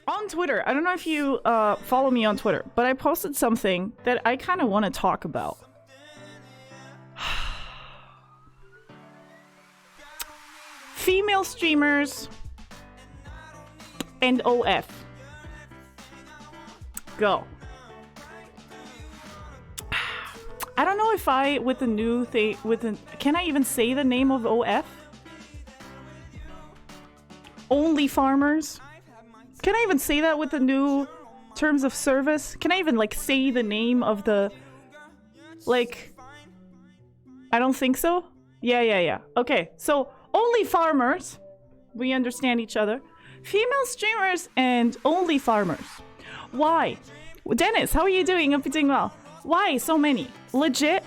On Twitter, I don't know if you follow me on Twitter, but I posted something that I kind of want to talk about. Female streamers and OF. Go. I don't know if with the new thing, can I even say the name of OF? Only farmers? Can I even say that with the new terms of service? Can I even, like, say the name of the... Like... I don't think so? Yeah. Okay, so, only farmers. We understand each other. Female streamers and only farmers. Why? Dennis, how are you doing? Hope you're doing well. Why so many? Legit.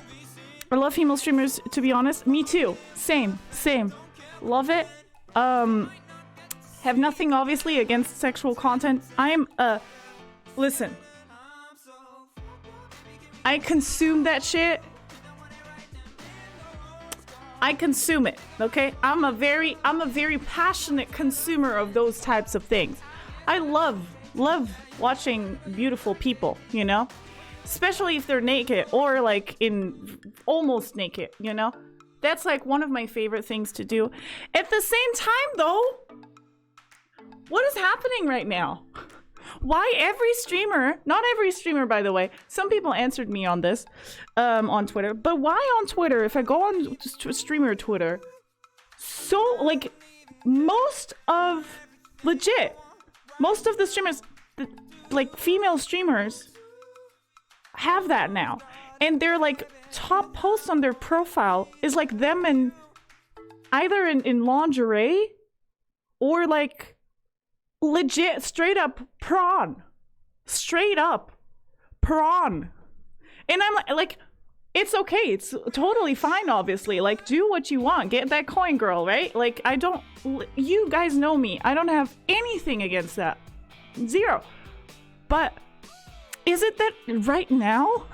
I love female streamers, to be honest. Me too. Same. Love it. Have nothing, obviously, against sexual content. Listen. I consume that shit. I consume it, okay? I'm a very passionate consumer of those types of things. I love watching beautiful people, you know? Especially if they're naked or like in almost naked, you know? That's like one of my favorite things to do. At the same time though, what is happening right now? Why every streamer, not every streamer by the way, some people answered me on this on Twitter, but why on Twitter, if I go on streamer Twitter, so like most of the streamers, like female streamers, have that now, and their like top post on their profile is like them in either in lingerie or like legit straight up prawn, and I'm like it's okay, it's totally fine, obviously, like do what you want, get that coin, girl, right? Like you guys know me, I don't have anything against that, zero. But is it that right now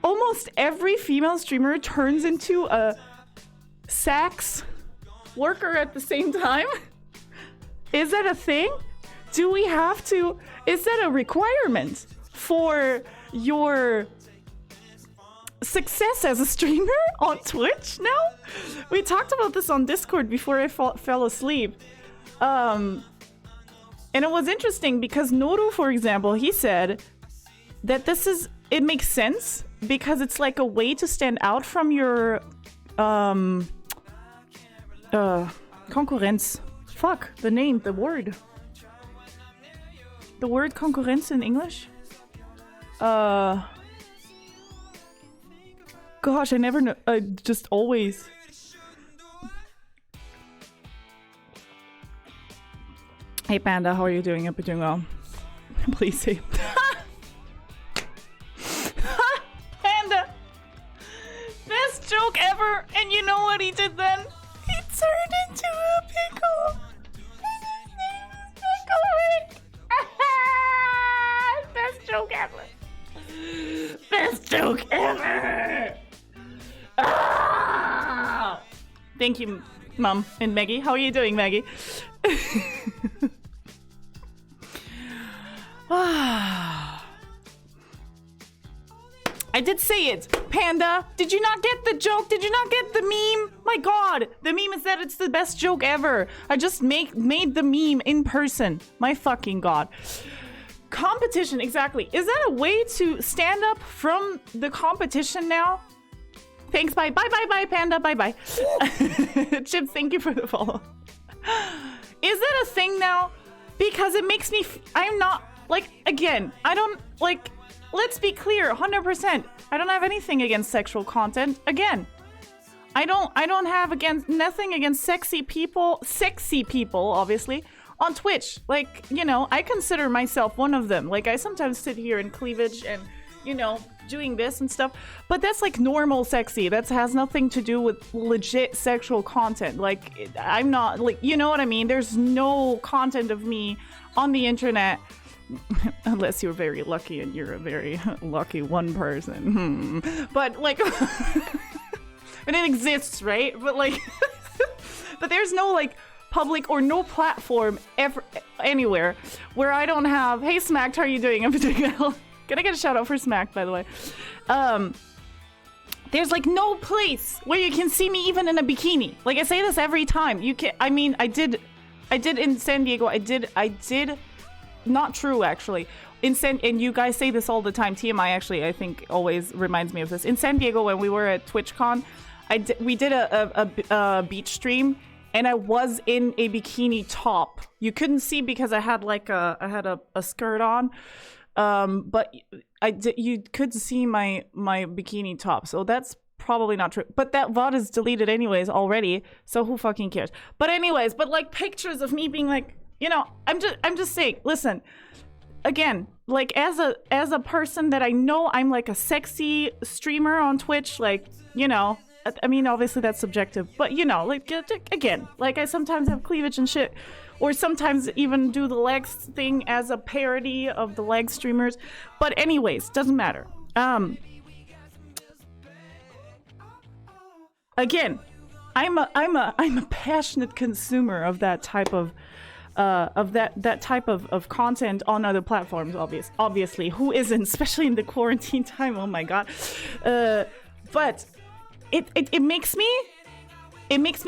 almost every female streamer turns into a sex worker at the same time? Is that a thing? Do we have to? Is that a requirement for your success as a streamer on Twitch now? We talked about this on Discord before I fell asleep. And it was interesting because Noru, for example, he said that it makes sense because it's like a way to stand out from your Konkurrenz. Fuck, the word. The word Konkurrenz in English? Gosh, I never know. Just always. Hey Panda, how are you doing? Hope you're doing well. Please say. Panda! Best joke ever! And you know what he did then? He turned into a pickle! And his name is Pickle Rick! Best joke ever! Best joke ever! Ah! Thank you, Mom and Maggie. How are you doing, Maggie? I did say it, Panda. Did you not get the joke? Did you not get the meme? My god, the meme is that it's the best joke ever. I just made the meme in person. My fucking god. Competition, exactly. Is that a way to stand up from the competition now? Thanks, bye, Panda, bye. Chips, thank you for the follow. Is that a thing now? Because it makes me, I'm not, like, again, I don't, like, let's be clear, 100%. I don't have anything against sexual content. Again, I don't have nothing against sexy people, obviously, on Twitch. Like, you know, I consider myself one of them. Like, I sometimes sit here in cleavage and, you know, doing this and stuff, but that's like normal sexy. That has nothing to do with legit sexual content. Like, I'm not, like, you know what I mean? There's no content of me on the internet unless you're very lucky and you're a very lucky one person. But like, but it exists, right? But like, but there's no like public or no platform ever anywhere where I don't have, hey Smacked, how are you doing? I'm doing well. Can I get a shout out for Smacked, by the way? There's like no place where you can see me even in a bikini. Like I say this every time. You can, I mean, I did in San Diego. I did, not true actually. And you guys say this all the time. TMI actually, I think, always reminds me of this. In San Diego, when we were at TwitchCon, we did a beach stream, and I was in a bikini top. You couldn't see because I had like a skirt on, but you could see my bikini top. So that's probably not true. But that VOD is deleted anyways already. So who fucking cares? But anyways, but like pictures of me being like, you know, I'm just saying. Listen. Again, like as a person that I know I'm like a sexy streamer on Twitch, like, you know, I mean, obviously that's subjective, but you know, like, again, like I sometimes have cleavage and shit, or sometimes even do the legs thing as a parody of the leg streamers. But anyways, doesn't matter. Again, I'm a passionate consumer of that type of that type of content on other platforms, obviously. Who isn't, especially in the quarantine time? Oh my god. But it makes me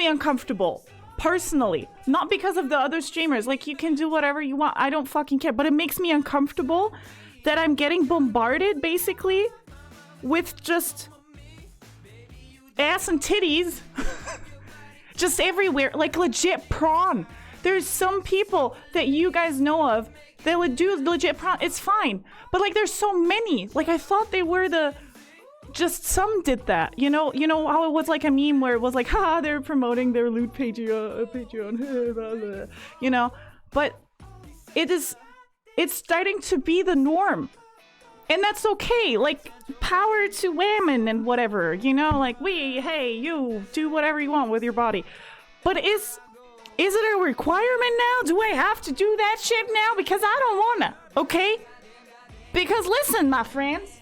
uncomfortable personally, not because of the other streamers. Like, you can do whatever you want, I don't fucking care, but it makes me uncomfortable that I'm getting bombarded basically with just ass and titties just everywhere, like legit prawn. There's some people that you guys know of that would do legit prawn. It's fine. But like, there's so many. Like, I thought they were just some did that. You know how it was like a meme where it was like, ha, they're promoting their loot Patreon. You know? But it's starting to be the norm. And that's okay. Like, power to women and whatever. You know? Like, hey, you do whatever you want with your body. But is it a requirement now? Do I have to do that shit now? Because I don't wanna, okay? Because listen, my friends,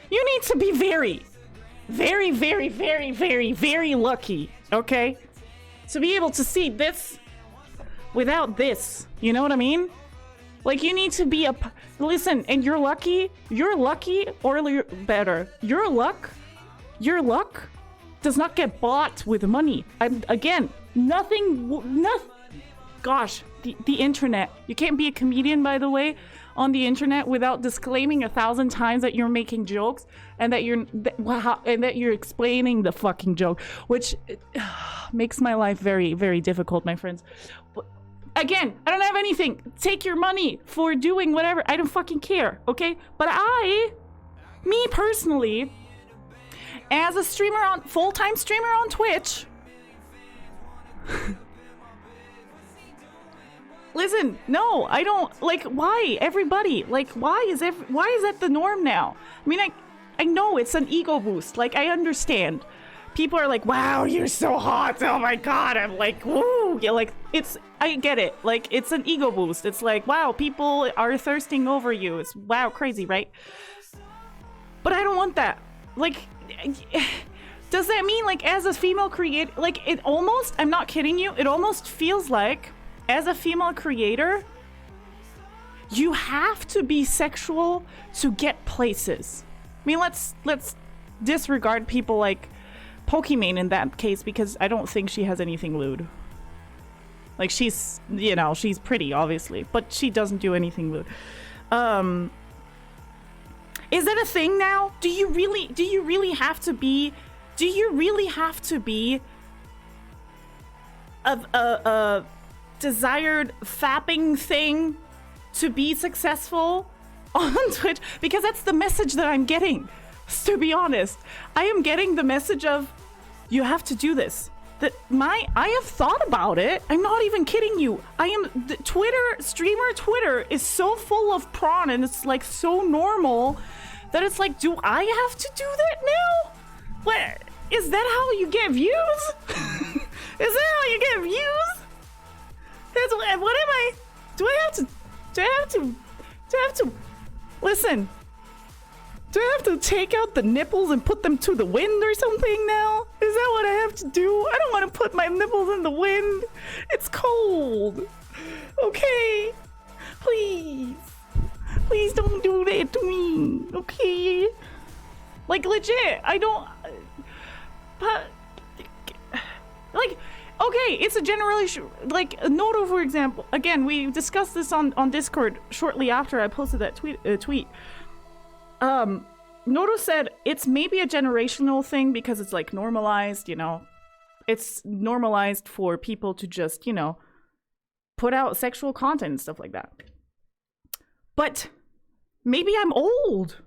you need to be very, very, very, very, very, very lucky, okay? To be able to see this without this, you know what I mean? Like, you need to be listen, and you're lucky, or you're better. Your luck does not get bought with money. Again, nothing. Gosh, the internet. You can't be a comedian, by the way, on the internet without disclaiming 1,000 times that you're making jokes and that you're explaining the fucking joke, which makes my life very, very difficult, my friends. But again, I don't have anything. Take your money for doing whatever. I don't fucking care, okay? But me personally, as a full-time streamer on Twitch, listen, no, I don't, like, why? Everybody, like, why is that the norm now? I mean, I know it's an ego boost, like, I understand. People are like, wow, you're so hot, oh my god, I'm like, woo, yeah, like, I get it, like, it's an ego boost. It's like, wow, people are thirsting over you. It's, wow, crazy, right? But I don't want that. Like, does that mean, like, as a female creator, like, it almost, I'm not kidding you, it almost feels like, as a female creator, you have to be sexual to get places. I mean, let's disregard people like Pokimane in that case, because I don't think she has anything lewd. Like, she's, you know, she's pretty, obviously, but she doesn't do anything lewd. Is that a thing now? Do you really have to be a desired fapping thing to be successful on Twitch? Because that's the message that I'm getting, to be honest. I am getting the message of, you have to do this. I have thought about it. I'm not even kidding you. Streamer Twitter is so full of prawn, and it's like so normal that it's like, do I have to do that now? What? Is that how you get views? Is that how you get views? That's what am I? Do I have to listen? Do I have to take out the nipples and put them to the wind or something now? Is Is that what I have to do? I don't want to put my nipples in the wind. It's cold. Okay? Please. Please don't do that to me. Okay? Like, legit, I don't... But... Like, okay, it's a generation... Like, Noto, for example. Again, we discussed this on Discord shortly after I posted that tweet. Noto said it's maybe a generational thing because it's, like, normalized, you know? It's normalized for people to just, you know, put out sexual content and stuff like that. But maybe I'm old.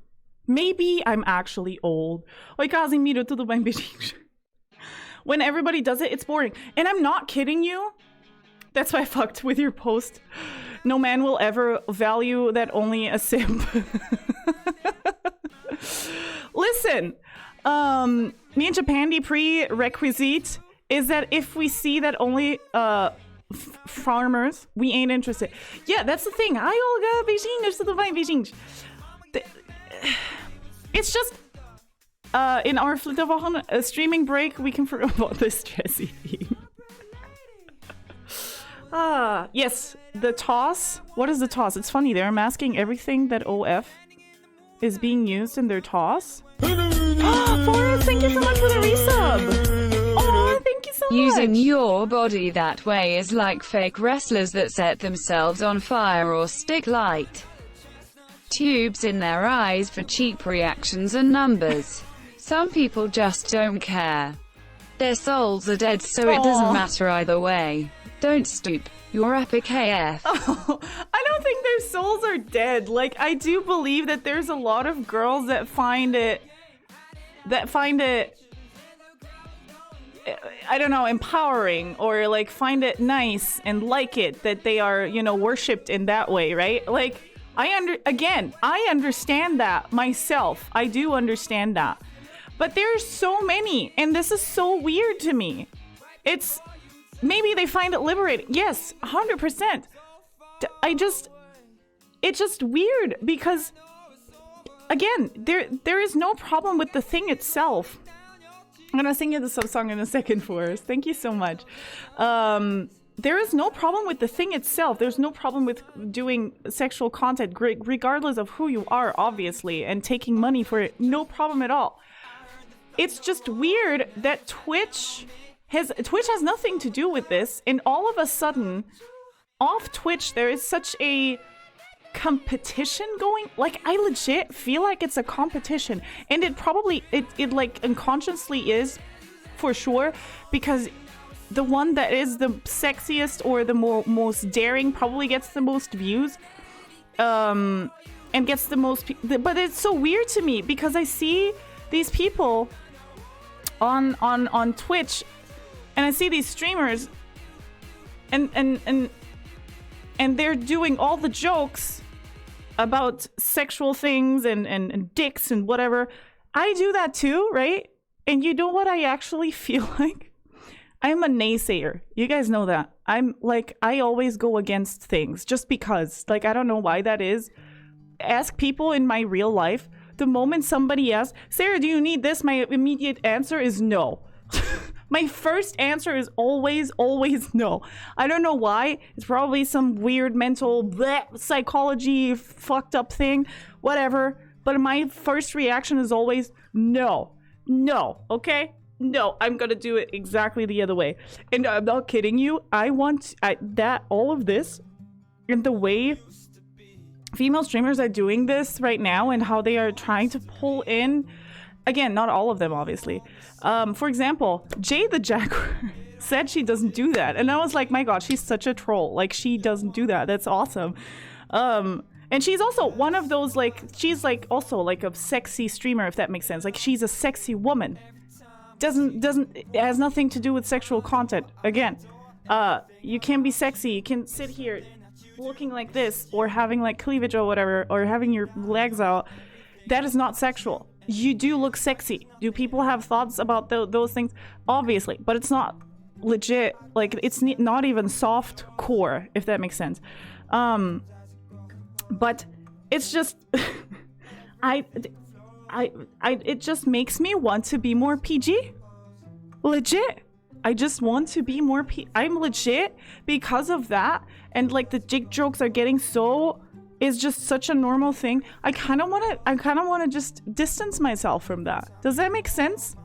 Maybe I'm actually old. Oi, Casimiro, tudo bem, beijinhos? When everybody does it, it's boring. And I'm not kidding you. That's why I fucked with your post. No man will ever value that only a simp. Listen, me and Japandi prerequisite is that if we see that only farmers, we ain't interested. Yeah, that's the thing. Hi, Olga, beijinhos, tudo bem, beijinhos. It's just in our Flitterwochen streaming break, we can forget about this stressy theme. Yes, the toss. What is the toss? It's funny, they're masking everything that OF is being used in their toss. Forrest, thank you so much for the resub. Oh, thank you so much. Using your body that way is like fake wrestlers that set themselves on fire or stick light tubes in their eyes for cheap reactions and numbers. Some people just don't care. Their souls are dead, so it doesn't matter either way. Don't stoop. You're epic AF. Oh, I don't think their souls are dead. Like, I do believe that there's a lot of girls that find it, I don't know, empowering, or like find it nice and like it, that they are, you know, worshipped in that way, right? Like, I understand that myself. I do understand that. But there's so many, and this is so weird to me. It's, maybe they find it liberating. Yes, 100%. It's just weird because, again, there is no problem with the thing itself. I'm gonna sing you the song in a second for us. Thank you so much. There is no problem with the thing itself. There's no problem with doing sexual content, regardless of who you are, obviously, and taking money for it. No problem at all. It's just weird that Twitch has nothing to do with this, and all of a sudden, off Twitch, there is such a competition going. Like, I legit feel like it's a competition, and it probably it like unconsciously is, for sure, because the one that is the sexiest or the most daring probably gets the most views, and gets the most. But it's so weird to me because I see these people on Twitch, and I see these streamers, and they're doing all the jokes about sexual things and dicks and whatever. I do that too, right? And you know what I actually feel like? I'm a naysayer. You guys know that. I'm like, I always go against things just because. Like, I don't know why that is. Ask people in my real life. The moment somebody asks, Sarah, do you need this? My immediate answer is no. My first answer is always no. I don't know why. It's probably some weird mental psychology fucked up thing, whatever. But my first reaction is always no. No, okay? No, I'm gonna do it exactly the other way. And I'm not kidding you. I want all of this, and the way female streamers are doing this right now and how they are trying to pull in, again, not all of them, obviously. For example, Jay the Jaguar said she doesn't do that. And I was like, my God, she's such a troll. Like, she doesn't do that. That's awesome. And she's also one of those, like, she's like also like a sexy streamer, if that makes sense. Like, she's a sexy woman. It has nothing to do with sexual content. Again, you can be sexy. You can sit here looking like this, or having like cleavage or whatever, or having your legs out. That is not sexual. You do look sexy. Do people have thoughts about those things? Obviously, but it's not legit. Like, it's not even soft core, if that makes sense. But it's just it just makes me want to be more PG. Legit. I just want to be more I'm legit because of that. And like the dick jokes are getting so, is just such a normal thing. I kind of want to just distance myself from that. Does that make sense?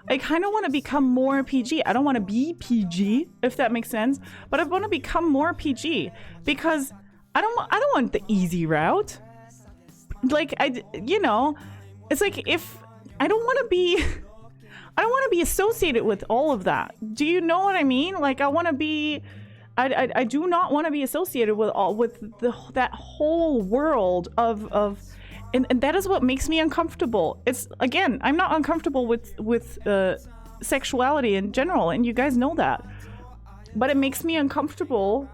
I kind of want to become more PG. I don't want to be PG, if that makes sense, but I want to become more PG because I don't want the easy route. Like it's like if I don't want to be associated with all of that. Do you know what I mean? Like I do not want to be associated with that whole world of and that is what makes me uncomfortable. It's, again, I'm not uncomfortable with sexuality in general, and you guys know that. But it makes me uncomfortable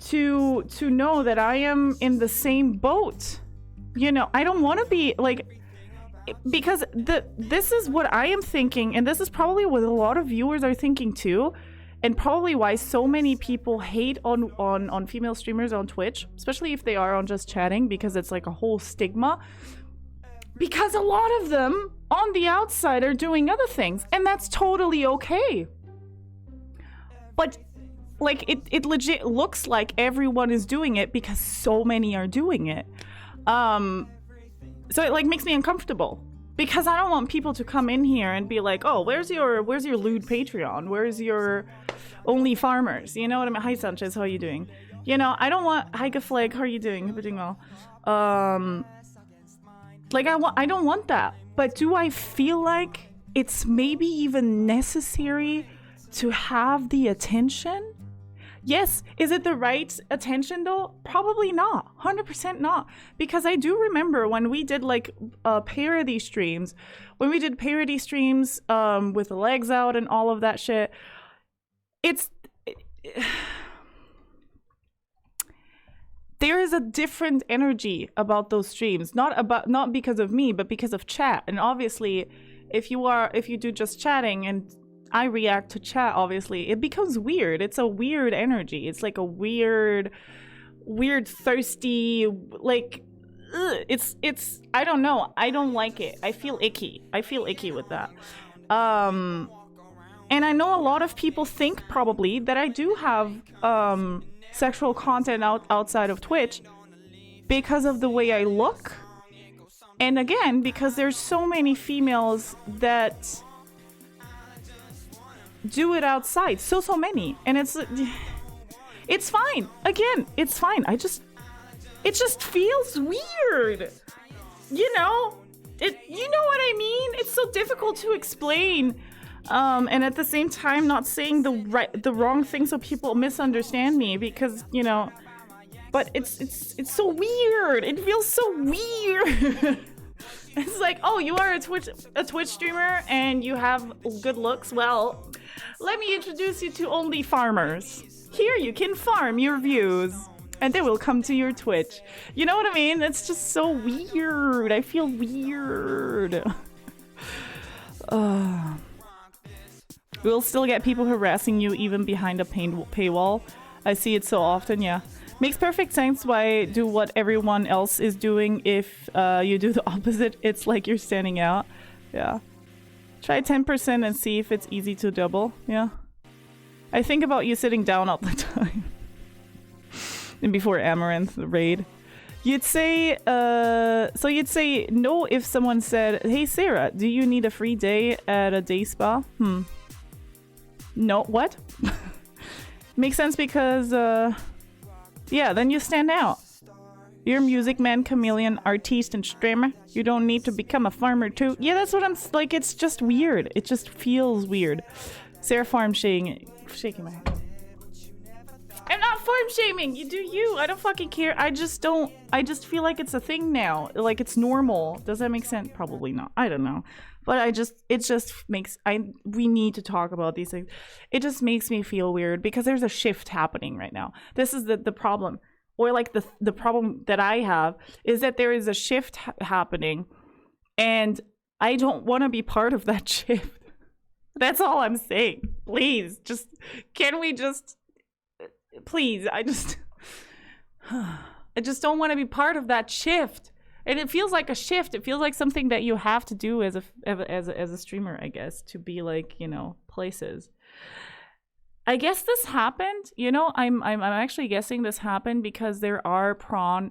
to know that I am in the same boat. I don't want to be like, because this is what I am thinking, and this is probably what a lot of viewers are thinking too, and probably why so many people hate on female streamers on Twitch, especially if they are on just chatting, because it's like a whole stigma. Because a lot of them on the outside are doing other things, and that's totally okay. But like it legit looks like everyone is doing it because so many are doing it. So it like makes me uncomfortable. Because I don't want people to come in here and be like, oh, where's your lewd Patreon? Where's your Only Farmers? You know what I mean? Hi, Sanchez, how are you doing? I don't want... Hi, Gaflag, how are you doing? Hope you're doing well. Like, I don't want that. But do I feel like it's maybe even necessary to have the attention? Yes. Is it the right attention though? Probably not. 100% not. Because I do remember when we did like parody streams, with the legs out and all of that shit, there is a different energy about those streams. Not because of me, but because of chat. And obviously, if you do just chatting and I react to chat, obviously, it becomes weird. It's a weird energy. It's like a weird, thirsty, like, it's, I don't know. I don't like it. I feel icky. With that. And I know a lot of people think probably that I do have, sexual content outside of Twitch because of the way I look. And again, because there's so many females that do it outside, so many, and it's fine. Again, it's fine. It just feels weird, you know what I mean? It's so difficult to explain, and at the same time not saying the wrong thing so people misunderstand me, because but it's so weird. It feels so weird. It's like, oh, you are a Twitch streamer and you have good looks. Well, let me introduce you to Only Farmers. Here you can farm your views and they will come to your Twitch. You know what I mean? It's just so weird. I feel weird. We'll still get people harassing you even behind a paywall. I see it so often, yeah. Makes perfect sense why do what everyone else is doing if you do the opposite. It's like you're standing out. Yeah. Try 10% and see if it's easy to double. Yeah. I think about you sitting down all the time. And before Amaranth, the raid. You'd say no if someone said, hey Sarah, do you need a free day at a day spa? No, what? Makes sense because, yeah, then you stand out. You're a music man, chameleon, artiste, and streamer. You don't need to become a farmer too. Yeah, that's what I'm like. It's just weird. It just feels weird. Sarah farm shaking my head. I'm not farm shaming. You do you. I don't fucking care. I just feel like it's a thing now. Like it's normal. Does that make sense? Probably not. I don't know. But we need to talk about these things. It just makes me feel weird because there's a shift happening right now. This is the problem. Or like the problem that I have is that there is a shift happening and I don't want to be part of that shift. That's all I'm saying. Please, please, I just don't want to be part of that shift. And it feels like a shift. It feels like something that you have to do as a streamer, I guess, to be like, places. I guess this happened, you know, I'm actually guessing this happened because there are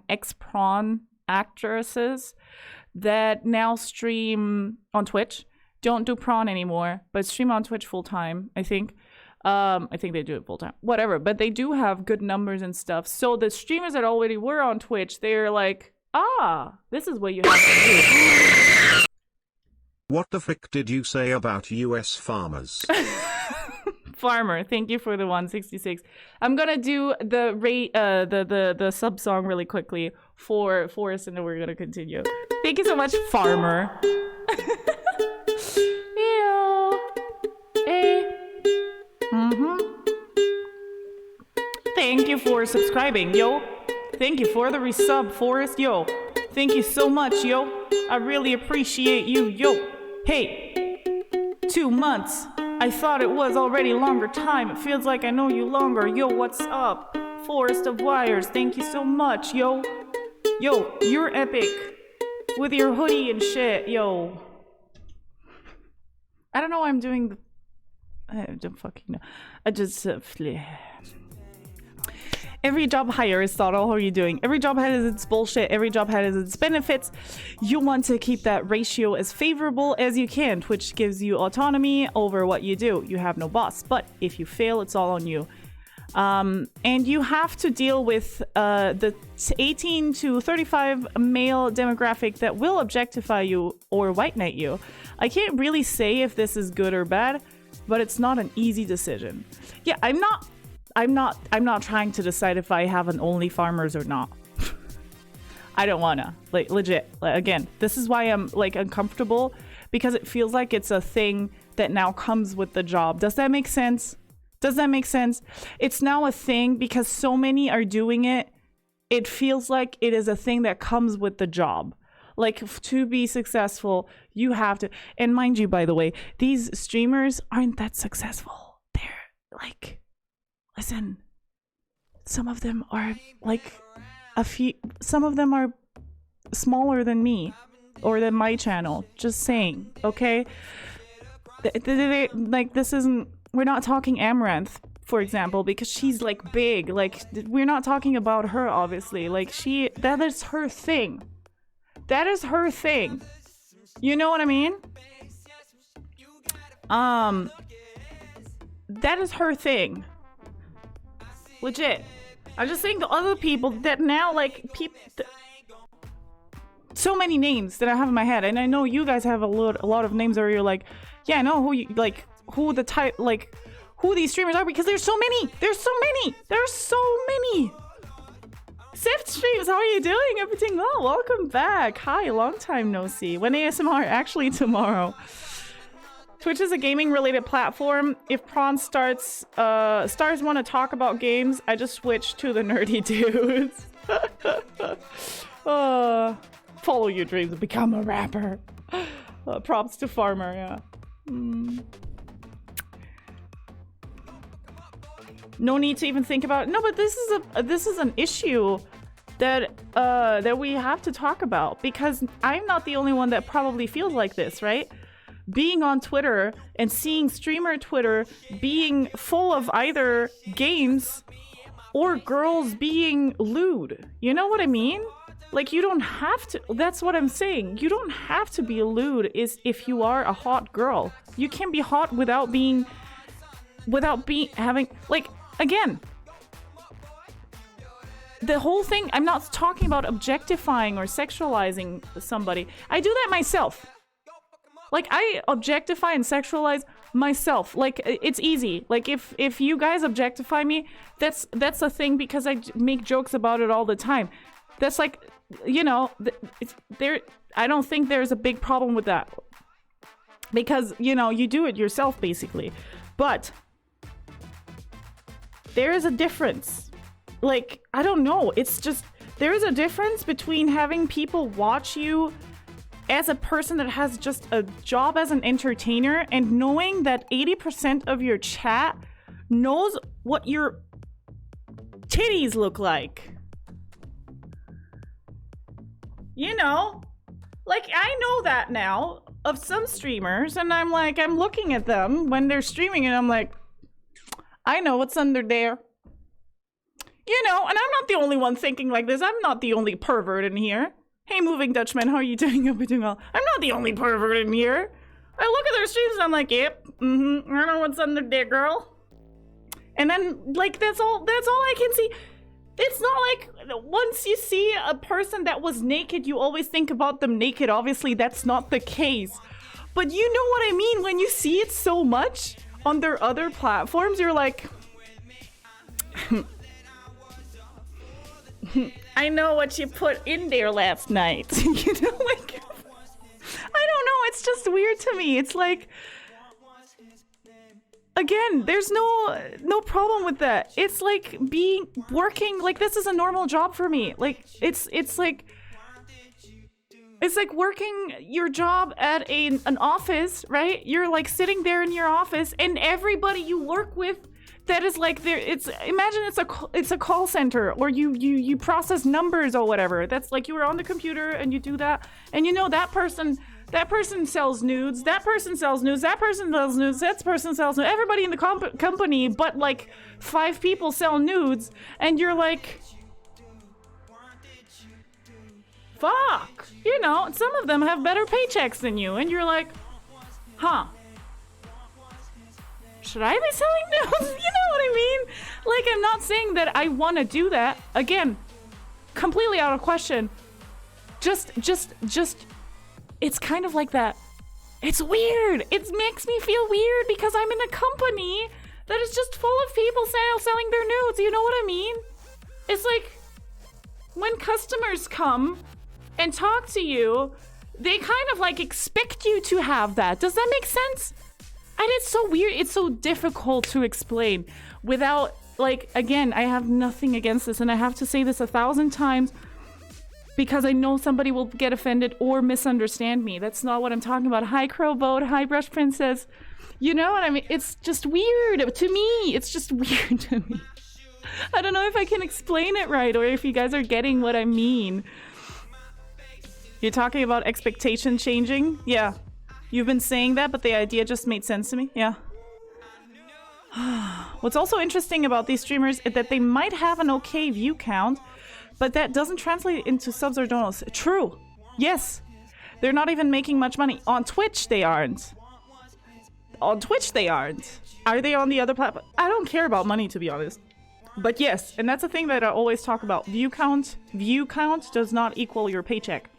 ex-prawn actresses that now stream on Twitch. Don't do prawn anymore, but stream on Twitch full time, I think. I think they do it full time. Whatever, but they do have good numbers and stuff. So the streamers that already were on Twitch, they're like, this is what you have to do. What the frick did you say about US farmers? Farmer, thank you for the 166. I'm gonna do the sub song really quickly for Forrest, and then we're gonna continue. Thank you so much, Farmer. Thank you for subscribing, yo. Thank you for the resub, Forrest, yo. Thank you so much, yo. I really appreciate you, yo. Hey, 2 months. I thought it was already longer time. It feels like I know you longer. Yo, what's up? Forest of Wires, thank you so much, yo. Yo, you're epic. With your hoodie and shit, yo. I don't know why I'm doing the... I don't fucking know. I just... Every job hire is thought, how are you doing? Every job has its bullshit. Every job has its benefits. You want to keep that ratio as favorable as you can, which gives you autonomy over what you do. You have no boss, but if you fail, it's all on you. And you have to deal with the 18 to 35 male demographic that will objectify you or white knight you. I can't really say if this is good or bad, but it's not an easy decision. Yeah, I'm not trying to decide if I have an only farmers or not. I don't wanna, like, legit. Like, again, this is why I'm like uncomfortable, because it feels like it's a thing that now comes with the job. Does that make sense? Does that make sense? It's now a thing because so many are doing it. It feels like it is a thing that comes with the job. Like, to be successful, you have to. And mind you, by the way, these streamers aren't that successful. They're like, listen, some of them are like some of them are smaller than me or than my channel. Just saying, okay? Like, this isn't, we're not talking Amaranth, for example, because she's like big. Like, we're not talking about her, obviously. Like, that is her thing. That is her thing. You know what I mean? That is her thing. Legit. I'm just saying the other people that now, like, so many names that I have in my head, and I know you guys have a lot of names where you're like, yeah, I know who you, like, who the type, like, who these streamers are, because there's so many. There's so many. Sift streams, how are you doing? Everything well? Welcome back. Hi, long time no see. When ASMR? Actually, tomorrow. Twitch is a gaming-related platform. If Prawn stars want to talk about games, I just switch to the nerdy dudes. Follow your dreams and become a rapper. Props to Farmer, yeah. No need to even think about it. No, but this is an issue that that we have to talk about, because I'm not the only one that probably feels like this, right? Being on Twitter and seeing streamer Twitter being full of either games or girls being lewd. You know what I mean? Like, you don't have to. That's what I'm saying. You don't have to be lewd if you are a hot girl. You can be hot without having, like, again, the whole thing, I'm not talking about objectifying or sexualizing somebody. I do that myself. Like, I objectify and sexualize myself. Like, it's easy. Like, if you guys objectify me, that's a thing, because I make jokes about it all the time. That's like, you know, I don't think there's a big problem with that, because, you know, you do it yourself basically. But there is a difference. Like, I don't know. It's just, there is a difference between having people watch you as a person that has just a job as an entertainer and knowing that 80% of your chat knows what your titties look like. You know? Like, I know that now. of some streamers, and I'm like, I'm looking at them when they're streaming, and I'm like, I know what's under there. You know, and I'm not the only one thinking like this. I'm not the only pervert in here. Hey, Moving Dutchman, how are you doing? Hope you're doing well. I'm not the only pervert in here. I look at their streams and I'm like, yep, I know what's under there, girl. And then, like, that's all I can see. It's not like once you see a person that was naked, you always think about them naked. Obviously, that's not the case. But you know what I mean? When you see it so much on their other platforms, you're like... I know what you put in there last night. You know, like... I don't know, it's just weird to me. It's like... Again, there's no problem with that. It's like working, like this is a normal job for me. Like it's like working your job at an office, right? You're like sitting there in your office, and everybody you work with that is like there. Imagine it's a call center, or you process numbers or whatever. That's like you were on the computer and you do that, and you know that person sells nudes, that person sells nudes, that person sells nudes, that person sells nudes. Everybody in the company, but like 5 people sell nudes, and you're like, fuck, you know, some of them have better paychecks than you, and you're like, huh, should I be selling nudes? You know what I mean? Like, I'm not saying that I want to do that. Again, completely out of question. Just it's kind of like that. It's weird. It makes me feel weird because I'm in a company that is just full of people selling their nudes. You know what I mean? It's like when customers come and talk to you, they kind of like expect you to have that. Does that make sense? And it's so weird. It's so difficult to explain without, like, again, I have nothing against this, and I have to say this 1,000 times because I know somebody will get offended or misunderstand me. That's not what I'm talking about. Hi, Crowboat. Hi, Brush Princess. You know what I mean? It's just weird to me. It's just weird to me. I don't know if I can explain it right or if you guys are getting what I mean. You're talking about expectation changing? Yeah. You've been saying that, but the idea just made sense to me. Yeah. What's also interesting about these streamers is that they might have an okay view count, but that doesn't translate into subs or donos. True. Yes. They're not even making much money. On Twitch, they aren't. On Twitch, they aren't. Are they on the other platform? I don't care about money, to be honest. But yes, and that's a thing that I always talk about. View count does not equal your paycheck.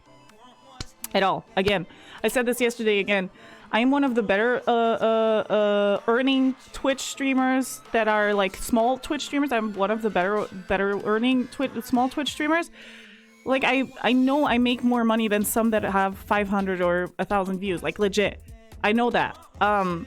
At all. Again, I said this yesterday again. I am one of the better earning Twitch streamers that are like small Twitch streamers. I'm one of the better earning small Twitch streamers. Like I know I make more money than some that have 500 or 1,000 views. Like legit, I know that. I'm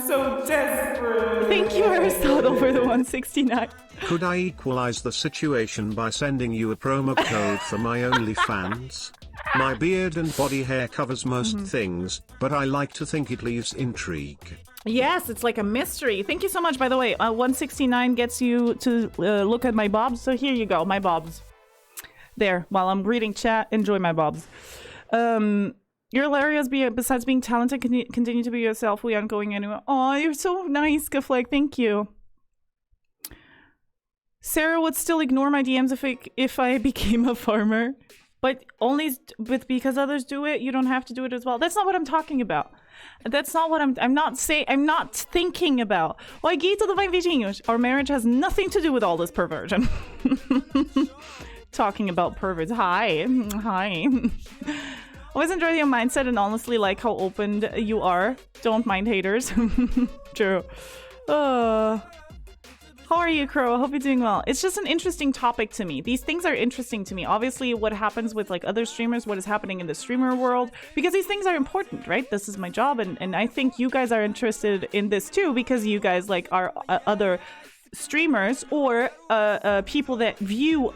so desperate. Thank you, Aristotle, for the 169. Could I equalize the situation by sending you a promo code for my OnlyFans? My beard and body hair covers most things, but I like to think it leaves intrigue. Yes, it's like a mystery. Thank you so much, by the way. 169 gets you to look at my bobs, so here you go, my bobs. There, while I'm reading chat, enjoy my bobs. You're hilarious, besides being talented, continue to be yourself. We aren't going anywhere. Oh, you're so nice, Gaflag, thank you. Sarah would still ignore my DMs if I became a farmer. But because others do it, you don't have to do it as well. That's not what I'm talking about. That's not what I'm not thinking about. Oi, Guito do Vai Vizinhos. Our marriage has nothing to do with all this perversion. Talking about perverts. Hi. Always enjoy your mindset and honestly like how open you are. Don't mind haters. True. How are you, Crow? I hope you're doing well. It's just an interesting topic to me. These things are interesting to me. Obviously, what happens with like other streamers, what is happening in the streamer world, because these things are important, right? This is my job, and I think you guys are interested in this too, because you guys like are other streamers or people that view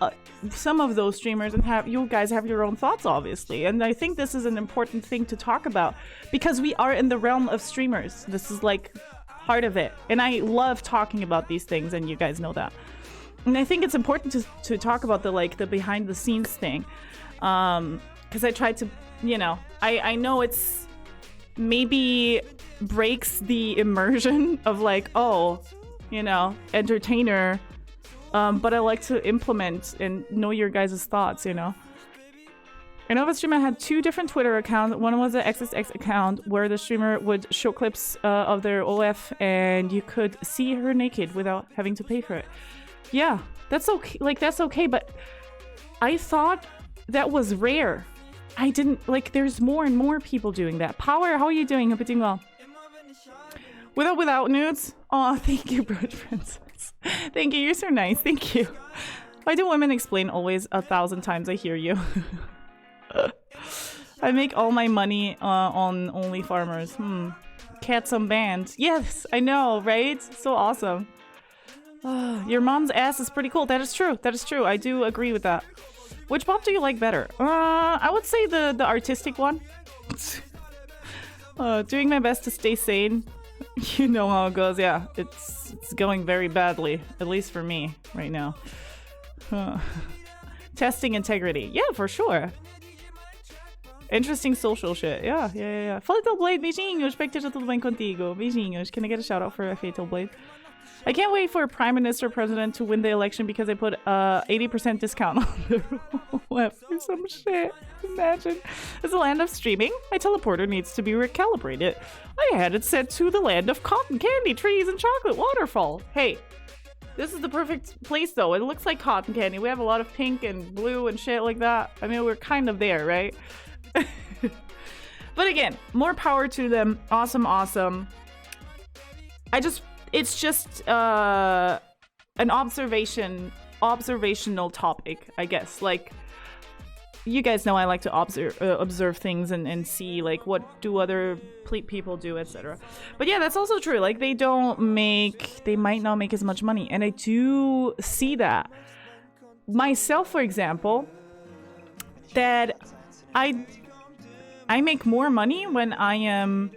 some of those streamers, and you guys have your own thoughts, obviously. And I think this is an important thing to talk about because we are in the realm of streamers. This is like part of it, and I love talking about these things, and you guys know that. And I think it's important to talk about the behind the scenes thing, because I tried to, you know, I know it's maybe breaks the immersion of like, oh, you know, entertainer, but I like to implement and know your guys' thoughts, you know. I know the streamer had 2 different Twitter accounts. One was an XXX account where the streamer would show clips of their OF and you could see her naked without having to pay for it. Yeah, that's okay. Like, that's okay, but I thought that was rare. I didn't, like, there's more and more people doing that. Power, how are you doing? Hope you're doing well. Without nudes? Oh, thank you, Bird Princess. Thank you, you're so nice. Thank you. Why do women explain always 1,000 times? I hear you. I make all my money on Only Farmers. Cats on band. Yes, I know, right? So awesome. Your mom's ass is pretty cool. That is true. That is true. I do agree with that. Which pop do you like better? I would say the artistic one. Doing my best to stay sane. You know how it goes. Yeah, it's going very badly. At least for me right now. Testing integrity. Yeah, for sure. Interesting social shit. Yeah. Fatal Blade, beijinhos. Espero que esteja tudo bem contigo. Beijinhos. Can I get a shout out for a Fatal Blade? I can't wait for a prime minister president to win the election because I put 80% discount on their web or some shit. Imagine. It's the land of streaming. My teleporter needs to be recalibrated. I had it set to the land of cotton candy, trees, and chocolate waterfall. Hey, this is the perfect place though. It looks like cotton candy. We have a lot of pink and blue and shit like that. I mean, we're kind of there, right? But again, more power to them. Awesome. It's just an observational topic, I guess. Like, you guys know I like to observe things and see like what do other people do, etc. But yeah, that's also true. Like, they might not make as much money, and I do see that myself, for example, that I make more money when I am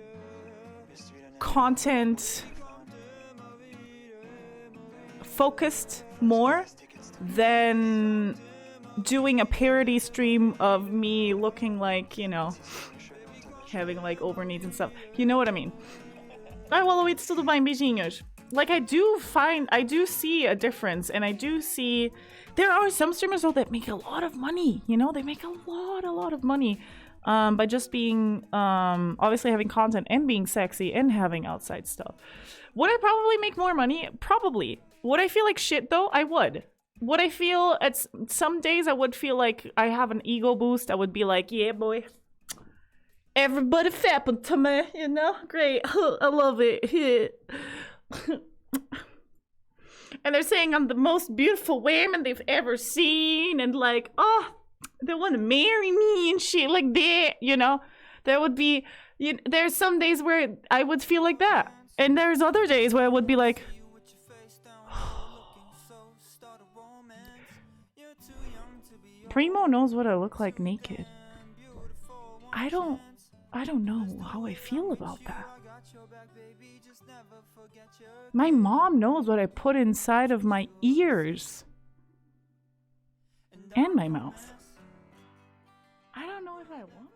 content focused more than doing a parody stream of me looking like, you know, having like over needs and stuff. You know what I mean? Ai, o Aloy, tudo bem, beijinhos. Like, I do see a difference, and I do see there are some streamers though that make a lot of money. You know, they make a lot of money by just being obviously having content and being sexy and having outside stuff. Would I probably make more money? Probably. Would I feel like shit though? I would. Would I feel at some days I would feel like I have an ego boost? I would be like, yeah, boy. Everybody fapping to me, you know? Great. I love it. And they're saying I'm the most beautiful woman they've ever seen, and like, oh, they want to marry me and shit like that, you know? There would be, there's some days where I would feel like that. And there's other days where I would be like, Primo knows what I look like naked. I don't know how I feel about that. My mom knows what I put inside of my ears and my mouth. I don't know if I want